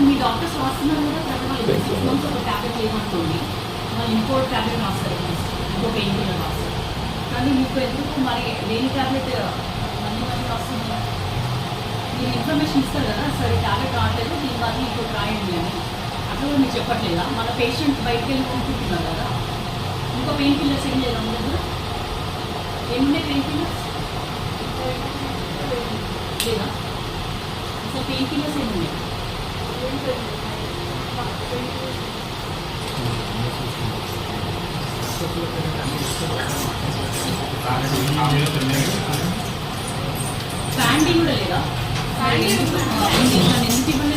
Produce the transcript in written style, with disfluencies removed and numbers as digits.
మీ doctors రాస్తున్నారు కదా ప్రతి 6 months ఒక ట్యాబ్లెట్ ఏమంటుంది, మళ్ళీ ఇంకో ట్యాబ్లెట్ రాస్తారు, ఇంకో పెయిన్ కిల్లర్ రాస్తారు. కానీ మీకు ఎందుకు మరి లేని ట్యాబ్లెట్ మళ్ళీ మళ్ళీ రాస్తుంది? మీరు ఇన్ఫర్మేషన్ ఇస్తారు కదా, సరే ట్యాబ్లెట్ రావట్లేదు దీని వల్ల ఇంకోటి రాయండి అని, అట్లా కూడా మీరు చెప్పట్లేదా? మన పేషెంట్ బయటకు వెళ్ళి కొనుక్కుంటున్నారు కదా, ఇంకో పెయిన్ కిల్లర్స్ ఏం లేదా మన దగ్గర? ఏమున్నాయి పెయిన్ కిల్లర్స్ లేదా? అసలు పెయిన్ కిల్లర్స్ ఏమున్నాయి? ఫ్యాండీ కూడా లేదా? ఎందుకు